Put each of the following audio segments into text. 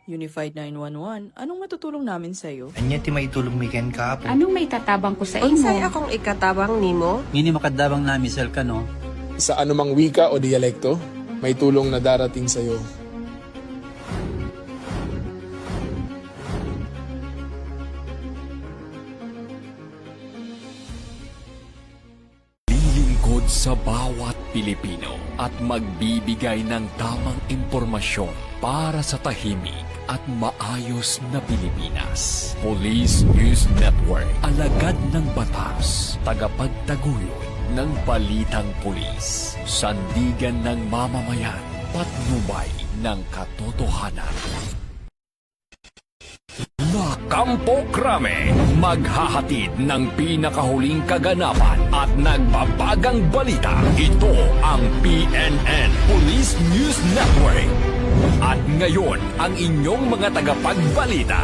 Unified 911, anong matutulong namin sa'yo? Anya ti maitulong mi ken kapo. Anong may tatabang ko sa Unsay imo? akong ikatabang nimo? Ngini makadabang na misal ka no. Sa anumang wika o dialekto, may tulong na darating sa iyo. Lilingkod sa bawat Pilipino at magbibigay ng tamang impormasyon para sa tahimik at maayos na Pilipinas. Police News Network, alagad ng batas, tagapagtaguyod ng balitang pulis, sandigan ng mamamayan, patnubay ng katotohanan. La Campo Crame, maghahatid ng pinakahuling kaganapan at nagbabagang balita. Ito ang PNN Police News Network. At ngayon, ang inyong mga tagapagbalita.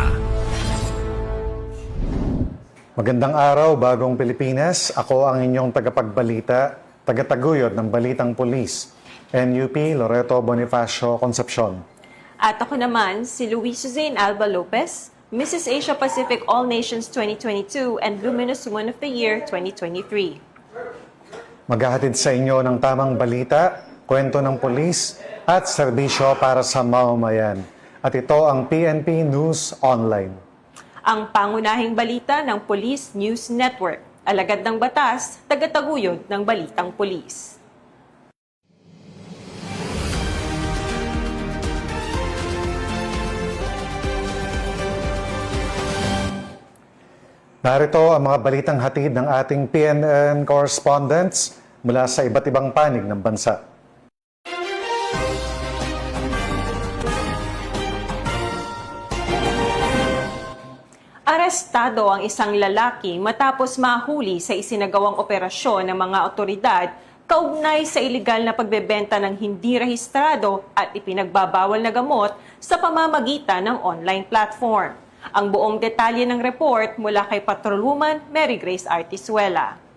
Magandang araw, Bagong Pilipinas. Ako ang inyong tagapagbalita, tagataguyod ng Balitang Pulis, NUP Loreto Bonifacio Concepcion. At ako naman, si Luis Suzanne Alba Lopez, Mrs. Asia Pacific All Nations 2022 and Luminous Woman of the Year 2023. Maghahatid sa inyo ng tamang balita, kwento ng pulis, at serbisyo para sa mamamayan. At ito ang PNP News Online. Ang pangunahing balita ng Police News Network, alagad ng batas, tagataguyod ng balitang pulis. Narito ang mga balitang hatid ng ating PNN correspondents mula sa iba't ibang panig ng bansa. Arestado ang isang lalaki matapos mahuli sa isinagawang operasyon ng mga otoridad kaugnay sa ilegal na pagbebenta ng hindi rehistrado at ipinagbabawal na gamot sa pamamagitan ng online platform. Ang buong detalye ng report mula kay Patrolwoman Mary Grace Artisuela.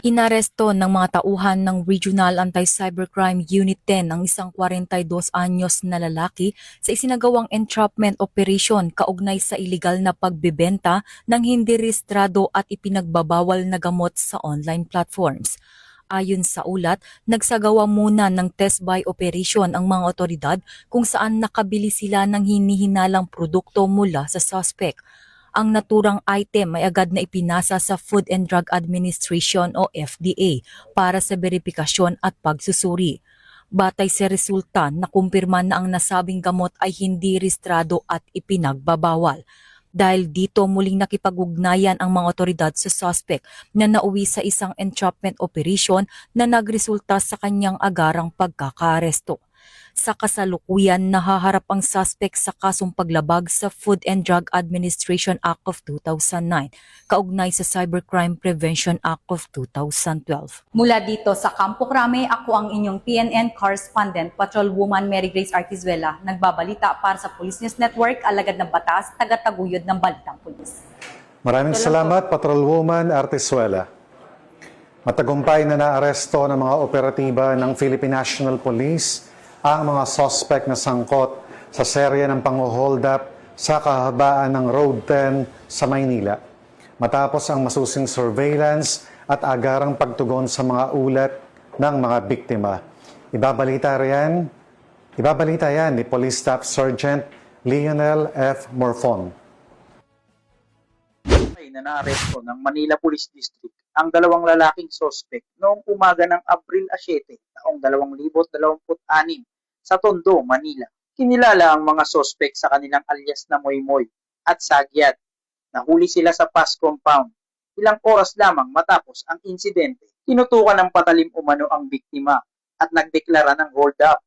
Inaresto ng mga tauhan ng Regional Anti-Cybercrime Unit 10 ang isang 42 anyos na lalaki sa isinagawang entrapment operation kaugnay sa iligal na pagbebenta ng hindi rehistrado at ipinagbabawal na gamot sa online platforms. Ayon sa ulat, nagsagawa muna ng test buy operation ang mga otoridad kung saan nakabili sila ng hinihinalang produkto mula sa suspect. Ang naturang item ay agad na ipinasa sa Food and Drug Administration o FDA para sa beripikasyon at pagsusuri. Batay sa resulta, nakumpirma na ang nasabing gamot ay hindi rehistrado at ipinagbabawal. Dahil dito muling nakipag-ugnayan ang mga otoridad sa suspect na nauwi sa isang entrapment operation na nagresulta sa kanyang agarang pagkakaaresto. Sa kasalukuyan, nahaharap ang suspect sa kasong paglabag sa Food and Drug Administration Act of 2009, kaugnay sa Cybercrime Prevention Act of 2012. Mula dito sa Campo Crame, ako ang inyong PNN correspondent, Patrolwoman Mary Grace Artisuela, nagbabalita para sa Police News Network, alagad ng batas, tagataguyod ng balitang pulis. Maraming salamat, Patrolwoman Artisuela. Matagumpay na naaresto ng mga operatiba ng Philippine National Police ang mga suspect na sangkot sa serye ng pang-hold up sa kahabaan ng Road 10 sa Maynila. Matapos ang masusing surveillance at agarang pagtugon sa mga ulat ng mga biktima. Ibabalita yan ni Police Staff Sergeant Lionel F. Morfon. Na naaresto ng Manila Police District ang dalawang lalaking sospek noong umaga ng Abril 7, taong 2026 sa Tondo, Manila. Kinilala ang mga sospek sa kanilang alias na Moymoy at Sagyat. Nahuli sila sa PAS compound ilang oras lamang matapos ang insidente. Tinutukan ng patalim umano ang biktima at nagdeklara ng hold up.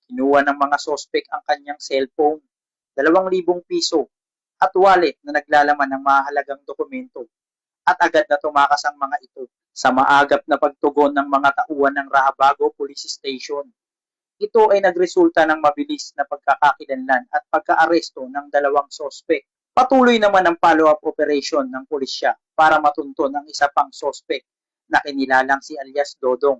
Kinuha ng mga sospek ang kanyang cellphone, 2,000 piso at wallet na naglalaman ng mahalagang dokumento at agad na tumakas ang mga ito sa maagap na pagtugon ng mga tauhan ng Rahabago Police Station. Ito ay nagresulta ng mabilis na pagkakakilanlan at pagkaaresto ng dalawang sospek. Patuloy naman ang follow-up operation ng pulisya para matunton ang isa pang sospek na kinilalang si alias Dodong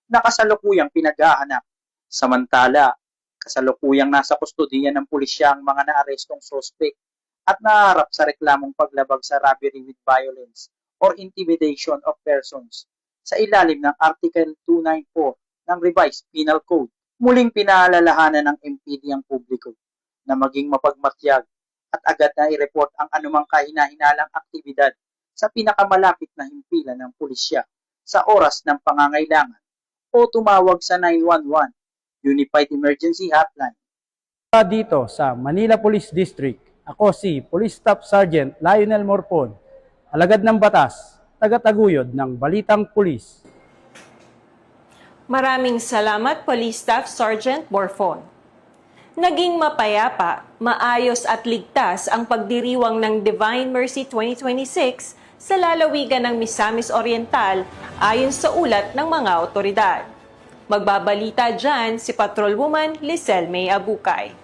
na kasalukuyang pinaghahanap Samantala, kasalukuyang nasa kustodiya ng pulisya ang mga naarestong sospek at naharap sa reklamong paglabag sa robbery with violence or intimidation of persons sa ilalim ng Article 294 ng Revised Penal Code. Muling pinaalalahanan ng MPD ang publiko na maging mapagmatyag at agad na i-report ang anumang kahina-hinalang aktibidad sa pinakamalapit na himpilan ng pulisya sa oras ng pangangailangan o tumawag sa 911 Unified Emergency Hotline. Dito sa Manila Police District, ako si Police Staff Sergeant Lionel Morpon, alagad ng batas, taga-taguyod ng Balitang Pulis. Maraming salamat, Police Staff Sergeant Morpon. Naging mapayapa, maayos at ligtas ang pagdiriwang ng Divine Mercy 2026 sa lalawigan ng Misamis Oriental ayon sa ulat ng mga otoridad. Magbabalita dyan si Patrolwoman Lisel May Abukay.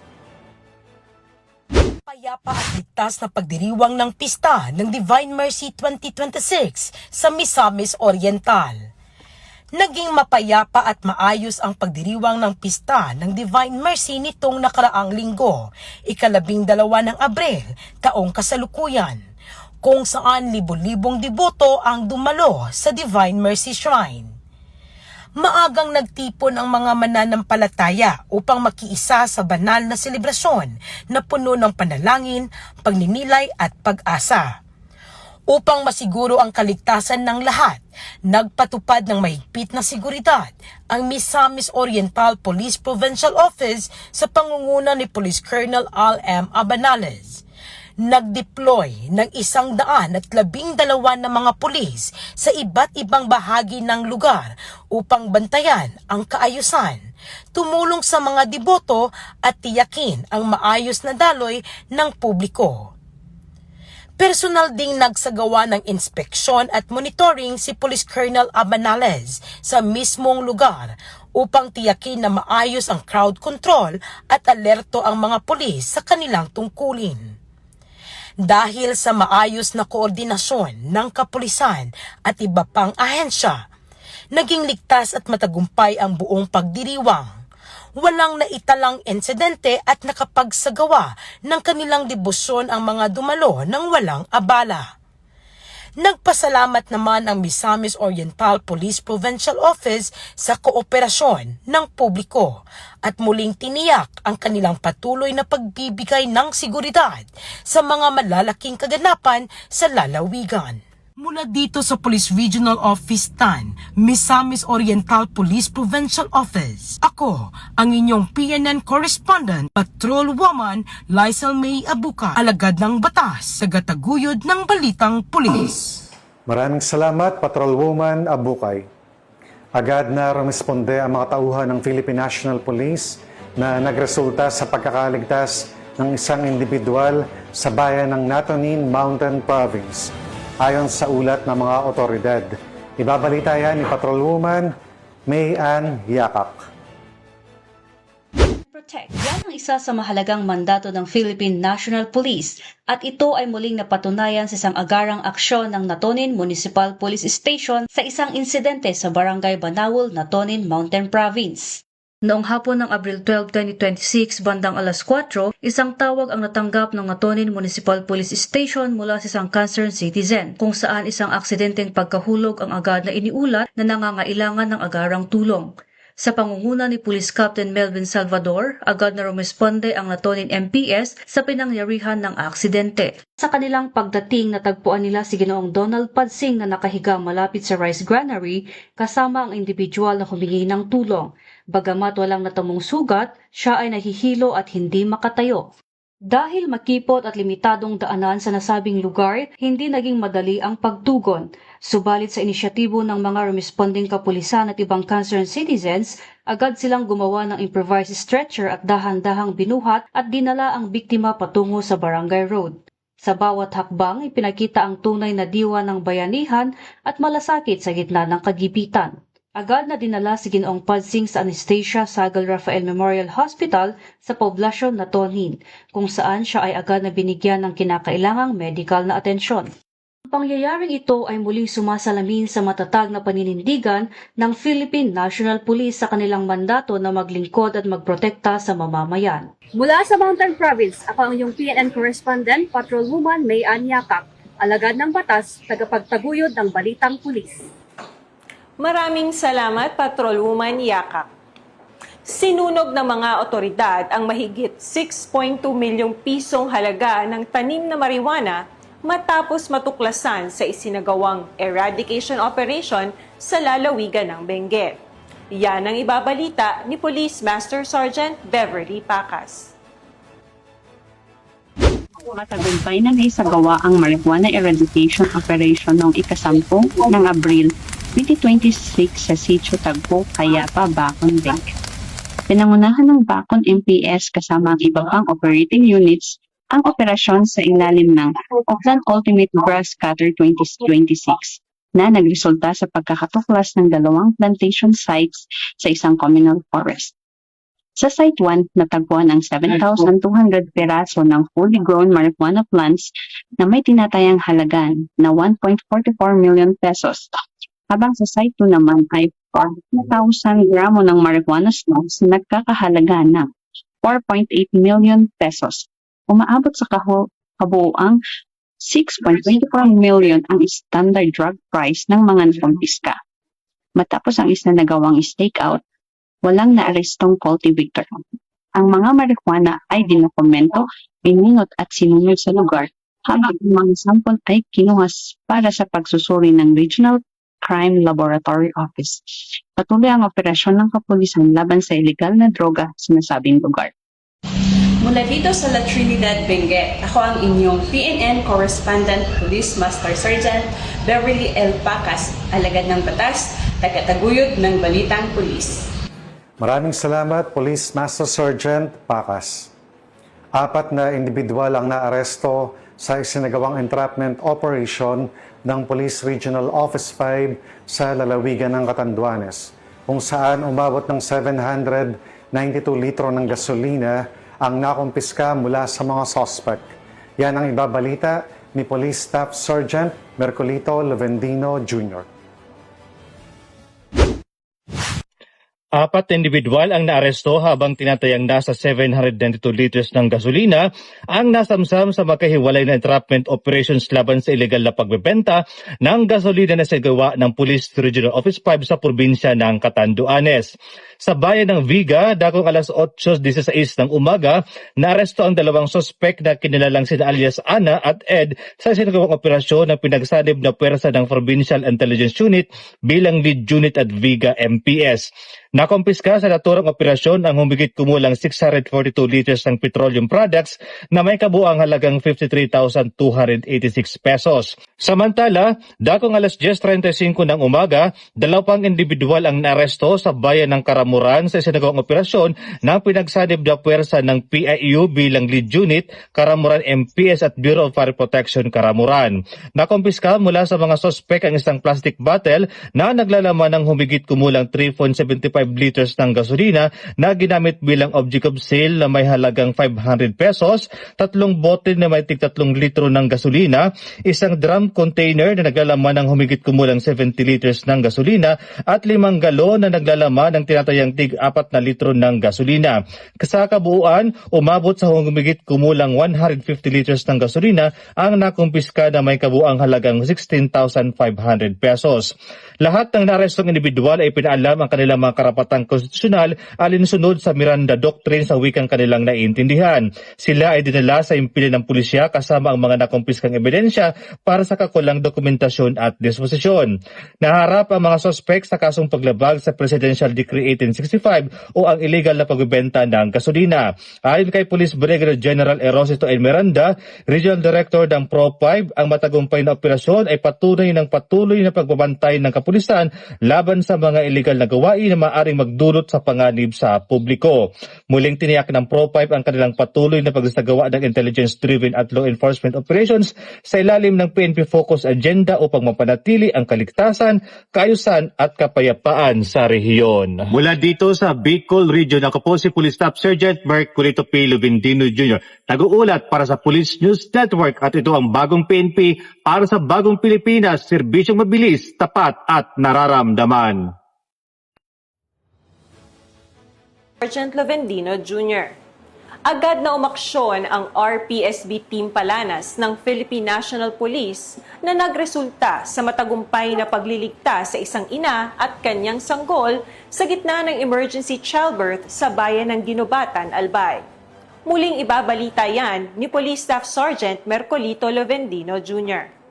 Payapa at ligtas na pagdiriwang ng pista ng Divine Mercy 2026 sa Misamis Oriental. Naging mapayapa at maayos ang pagdiriwang ng pista ng Divine Mercy nitong nakaraang linggo, 12 ng Abril, taong kasalukuyan, kung saan libo-libong deboto ang dumalo sa Divine Mercy Shrine. Maagang nagtipon ang mga mananampalataya upang makiisa sa banal na selebrasyon na puno ng panalangin, pagninilay at pag-asa. Upang masiguro ang kaligtasan ng lahat, nagpatupad ng mahigpit na seguridad ang Misamis Oriental Police Provincial Office sa pangunguna ni Police Colonel Al M. Abanales. Nag-deploy ng 112 na mga pulis sa iba't ibang bahagi ng lugar upang bantayan ang kaayusan, tumulong sa mga deboto at tiyakin ang maayos na daloy ng publiko. Personal ding nagsagawa ng inspeksyon at monitoring si Police Colonel Abanales sa mismong lugar upang tiyakin na maayos ang crowd control at alerto ang mga pulis sa kanilang tungkulin. Dahil sa maayos na koordinasyon ng kapulisan at iba pang ahensya, naging ligtas at matagumpay ang buong pagdiriwang. Walang naitalang insidente at nakapagsagawa ng kanilang debosyon ang mga dumalo ng walang abala. Nagpasalamat naman ang Misamis Oriental Police Provincial Office sa kooperasyon ng publiko at muling tiniyak ang kanilang patuloy na pagbibigay ng seguridad sa mga malalaking kaganapan sa lalawigan. Mula dito sa Police Regional Office TAN, Misamis Oriental Police Provincial Office, ako ang inyong PNN Correspondent, Patrolwoman Lisel May Abuka, alagad ng batas sa gataguyod ng Balitang Pulis. Maraming salamat, Patrolwoman Abukay. Agad na rumisponde ang mga tauhan ng Philippine National Police na nagresulta sa pagkakaligtas ng isang individual sa bayan ng Natonin Mountain Province. Ayon sa ulat ng mga otoridad, ibabalita yan ni Patrolwoman May Ann Yakak. Protect. Yan ang isa sa mahalagang mandato ng Philippine National Police at ito ay muling napatunayan sa isang agarang aksyon ng Natonin Municipal Police Station sa isang insidente sa Barangay Banawul, Natonin Mountain Province. Noong hapon ng Abril 12, 2026, bandang alas 4, isang tawag ang natanggap ng Natonin Municipal Police Station mula sa isang concerned citizen, kung saan isang aksidenteng pagkahulog ang agad na iniulat na nangangailangan ng agarang tulong. Sa pangunguna ni Police Captain Melvin Salvador, agad na rumisponde ang Natonin MPS sa pinangyarihan ng aksidente. Sa kanilang pagdating, natagpuan nila si Ginoong Donald Padsing na nakahiga malapit sa rice granary kasama ang individual na humingi ng tulong. Bagamat walang natamong sugat, siya ay nahihilo at hindi makatayo. Dahil makipot at limitadong daanan sa nasabing lugar, hindi naging madali ang pagtugon. Subalit sa inisyatibo ng mga responding kapulisan at ibang concerned citizens, agad silang gumawa ng improvised stretcher at dahan-dahang binuhat at dinala ang biktima patungo sa Barangay Road. Sa bawat hakbang, ipinakita ang tunay na diwa ng bayanihan at malasakit sa gitna ng kagipitan. Agad na dinala si Ginoong Padsing sa Anastasia Sagal Rafael Memorial Hospital sa poblasyon Natonin, kung saan siya ay agad na binigyan ng kinakailangang medical na atensyon. Ang pangyayaring ito ay muling sumasalamin sa matatag na paninindigan ng Philippine National Police sa kanilang mandato na maglingkod at magprotekta sa mamamayan. Mula sa Mountain Province, ako ang iyong PNN correspondent, Patrolwoman May Ann Yakak, alagad ng batas, tagapagtaguyod ng balitang pulis. Maraming salamat, Patrolwoman Yakak. Sinunog ng mga otoridad ang mahigit 6.2 milyong pisong halaga ng tanim na marijuana matapos matuklasan sa isinagawang eradication operation sa lalawigan ng Benguet. Yan ang ibabalita ni Police Master Sergeant Beverly Pacas. Matagumpay na naisagawa ang marijuana eradication operation noong ika-10 ng Abril 2026 sa Sitio Tagpo, Cayapa, Bacon, Benguet. Pinangunahan ng Bacon MPS kasama ang iba pang operating units ang operasyon sa ilalim ng Auckland Ultimate Grass Cutter 2026 na nagresulta sa pagkakatuklas ng 2 plantation sites sa isang communal forest. Sa Site 1, natagpuan ang 7,200 peraso ng fully grown marijuana plants na may tinatayang halagan na 1.44 million pesos. Habang sa Site 2 naman ay 4,000 gramo ng marijuana smalls na nagkakahalaga ng 4.8 million pesos. Umaabot sa kabuuang 6.24 million ang standard drug price ng mga nakumpiska. Matapos ang isinagawang stakeout, walang naarestong cultivator. Ang mga marijuana ay dinokumento, biningot at sinunod sa lugar, habang ang mga sampol ay kinuhas para sa pagsusuri ng Regional Crime Laboratory Office. Patuloy ang operasyon ng kapulisan laban sa illegal na droga sa nasabing lugar. Mula dito sa La Trinidad, Benguet, ako ang inyong PNN Correspondent Police Master Sergeant Beverly L. Pacas, alagad ng batas, tagataguyod ng balitang pulis. Maraming salamat, Police Master Sergeant Pacas. 4 na individual ang naaresto sa isinagawang entrapment operation ng Police Regional Office 5 sa lalawigan ng Catanduanes, kung saan umabot ng 792 litro ng gasolina ang nakumpiska mula sa mga suspect. Yan ang ibabalita ni Police Staff Sergeant Mercolito Levendino Jr. 4 individual ang naaresto habang tinatayang nasa 792 liters ng gasolina ang nasamsam sa magkahiwalay na entrapment operations laban sa illegal na pagbebenta ng gasolina na sinagawa ng Police Regional Office 5 sa probinsya ng Catanduanes. Sa bayan ng Viga, dakong alas 8:16 ng umaga, naaresto ang 2 suspek na kinilalang sina alias Ana at Ed sa sinagawang operasyon ng pinagsanib na pwersa ng Provincial Intelligence Unit bilang lead unit at Viga MPS. Nakumpiska sa naturang operasyon ang humigit kumulang 642 liters ng petroleum products na may kabuang halagang 53,286 pesos. Samantala, dakong alas 10:35 ng umaga, 2 pang individual ang naaresto sa bayan ng Karamuran sa isinagawang operasyon ng pinagsanib na puwersa ng PIU bilang lead unit, Karamuran MPS at Bureau of Fire Protection Karamuran. Nakumpiska mula sa mga sospek ang isang plastic bottle na naglalaman ng humigit kumulang 3.75 liters ng gasolina na ginamit bilang object of sale na may halagang 500 pesos, 3 bote na may tig 3 litro ng gasolina, isang drum container na naglalaman ng humigit kumulang 70 liters ng gasolina at 5 galon na naglalaman ng tinatayang tig 4 na litro ng gasolina. Sa kabuuan, umabot sa humigit kumulang 150 liters ng gasolina ang nakumpiska na may kabuang halagang 16,500 pesos. Lahat ng naarestong individual ay pinaalam ang kanilang mga karapatang konstitusyonal alinsunod sa Miranda Doctrine sa wikang kanilang naiintindihan. Sila ay dinala sa impili ng pulisya kasama ang mga nakumpiskang ebidensya para sa kakulang dokumentasyon at disposisyon. Naharap ang mga sospek sa kasong paglabag sa Presidential Decree 1865 o ang illegal na pagbebenta ng gasolina. Ayon kay Police Brigadier General Erosito N. Miranda, Regional Director ng Pro-5, ang matagumpay na operasyon ay patuloy na pagbabantay ng kapulisan laban sa mga illegal na gawain na maaaring magdulot sa panganib sa publiko. Muling tiniyak ng Pro-5 ang kanilang patuloy na pagsasagawa ng intelligence-driven at law enforcement operations sa ilalim ng PNP Focus Agenda upang mapanatili ang kaligtasan, kaayusan at kapayapaan sa rehiyon. Mula Mula dito sa Bicol Region, ako po si Police Staff Sergeant Mark Culito P. Lubendino Jr. Nag-uulat para sa Police News Network at ito ang bagong PNP para sa bagong Pilipinas, serbisyong mabilis, tapat at nararamdaman. Sergeant Lubendino Jr. Agad na umaksyon ang RPSB Team Palanas ng Philippine National Police na nagresulta sa matagumpay na pagliligtas sa isang ina at kanyang sanggol sa gitna ng emergency childbirth sa bayan ng Ginobatan, Albay. Muling ibabalita yan ni Police Staff Sergeant Mercolito Lubendino Jr.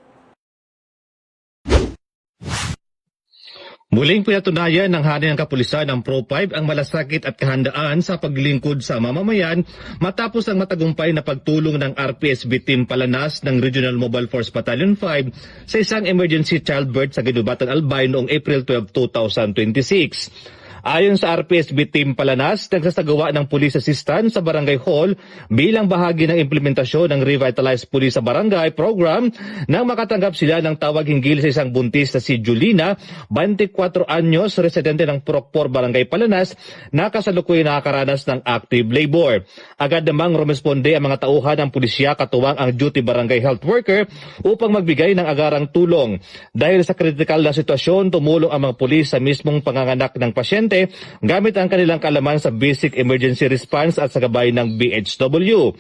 Muling pinatunayan ng Hanay ng Kapulisan ng Pro-5 ang malasakit at kahandaan sa paglingkod sa mamamayan matapos ang matagumpay na pagtulong ng RPSB Team Palanas ng Regional Mobile Force Battalion 5 sa isang emergency childbirth sa Ginobatan, Albay noong April 12, 2026. Ayon sa RPSB Team Palanas, nagsasagawa ng police assistance sa Barangay Hall bilang bahagi ng implementasyon ng Revitalized Police sa Barangay program nang makatanggap sila ng tawag hinggil sa isang buntis na si Julina, 24 anyos, residente ng Procpor, Barangay Palanas, na kasalukuyan nakakaranas ng active labor. Agad namang rumesponde ang mga tauhan ng pulisya katuwang ang duty barangay health worker upang magbigay ng agarang tulong. Dahil sa kritikal na sitwasyon, tumulong ang mga pulis sa mismong panganganak ng pasyente gamit ang kanilang kaalaman sa basic emergency response at sa gabay ng BHW.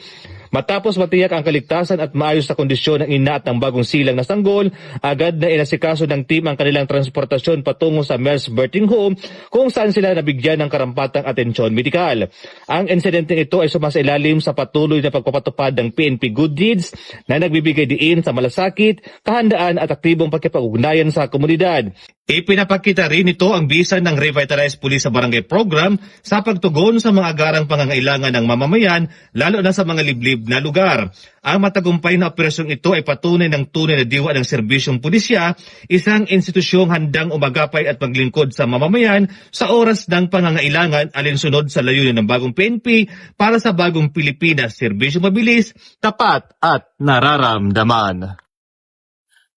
Matapos matiyak ang kaligtasan at maayos na kondisyon ng ina at ng bagong silang na sanggol, agad na inasikaso ng team ang kanilang transportasyon patungo sa Mel's Birthing Home kung saan sila nabigyan ng karampatang atensyon medikal. Ang insidenteng ito ay sumasailalim sa patuloy na pagpapatupad ng PNP Good Deeds na nagbibigay diin sa malasakit, kahandaan at aktibong pagkipag-ugnayan sa komunidad. Ipinapakita rin ito ang bisa ng Revitalized Police sa Barangay Program sa pagtugon sa mga agarang pangangailangan ng mamamayan, lalo na sa mga liblib na lugar. Ang matagumpay na operasyong ito ay patunay ng tunay na diwa ng serbisyong pulisya, isang institusyong handang umagapay at maglingkod sa mamamayan sa oras ng pangangailangan alinsunod sa layunin ng bagong PNP para sa bagong Pilipinas, serbisyong mabilis, tapat at nararamdaman.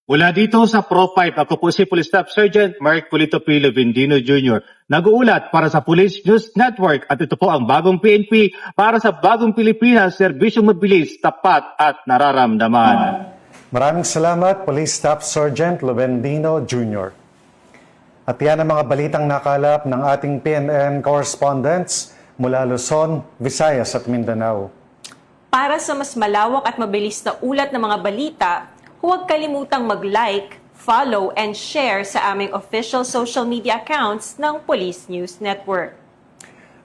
Mula dito sa Pro-5, ako po si Police Staff Sergeant Mark Culito P. Lubendino Jr. Nag-uulat para sa Police News Network at ito po ang bagong PNP para sa bagong Pilipinas, serbisyong mabilis, tapat at nararamdaman. Maraming salamat, Police Staff Sergeant Lubendino Jr. At yan ang mga balitang nakalap ng ating PNN correspondents mula Luzon, Visayas at Mindanao. Para sa mas malawak at mabilis na ulat ng mga balita, huwag kalimutang mag-like, follow, and share sa aming official social media accounts ng Police News Network.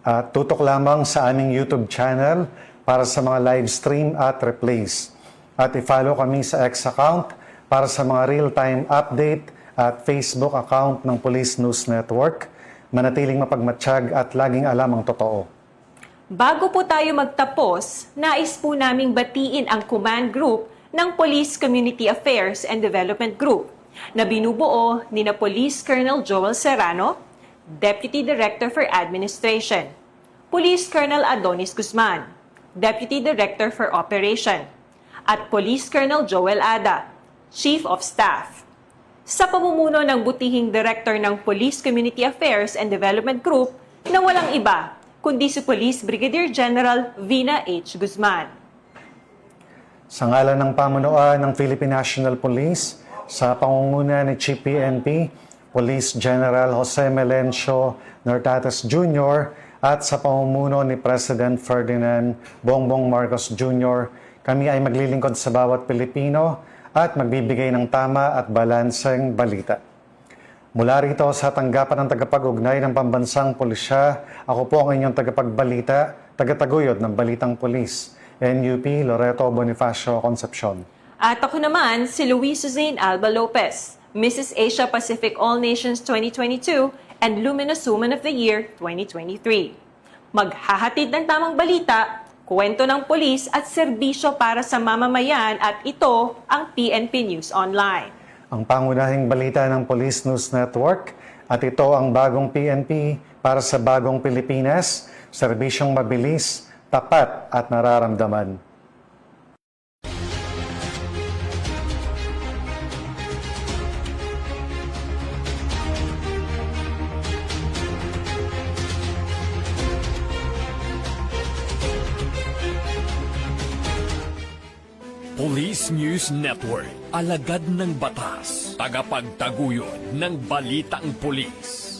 At tutok lamang sa aming YouTube channel para sa mga live stream at replays. At i-follow kami sa X account para sa mga real-time update at Facebook account ng Police News Network. Manatiling mapagmatsyag at laging alam ang totoo. Bago po tayo magtapos, nais po naming batiin ang command group ng Police Community Affairs and Development Group na binubuo ni na Police Colonel Joel Serrano, Deputy Director for Administration, Police Colonel Adonis Guzman, Deputy Director for Operation, at Police Colonel Joel Ada, Chief of Staff. Sa pamumuno ng butihing Director ng Police Community Affairs and Development Group na walang iba kundi si Police Brigadier General Vina H. Guzman. Sa ngalan ng pamunuan ng Philippine National Police, sa pangunguna ni Chief PNP, Police General Jose Melencio Nartates Jr. at sa pamumuno ni President Ferdinand Bongbong Marcos Jr., kami ay maglilingkod sa bawat Pilipino at magbibigay ng tama at balanseng balita. Mula rito sa tanggapan ng tagapag-ugnay ng Pambansang Pulisya, ako po ang inyong tagapagbalita, tagataguyod ng Balitang Pulis, NUP Loreto Bonifacio Concepcion. At ako naman si Luis Suzanne Alba Lopez, Mrs. Asia Pacific All Nations 2022 and Luminous Woman of the Year 2023. Maghahatid ng tamang balita, kwento ng pulis at serbisyo para sa mamamayan at ito ang PNP News Online. Ang pangunahing balita ng Police News Network at ito ang bagong PNP para sa bagong Pilipinas, serbisyong mabilis, tapat at nararamdaman. News Network, alagad ng batas, tagapagtaguyod ng balitang pulis.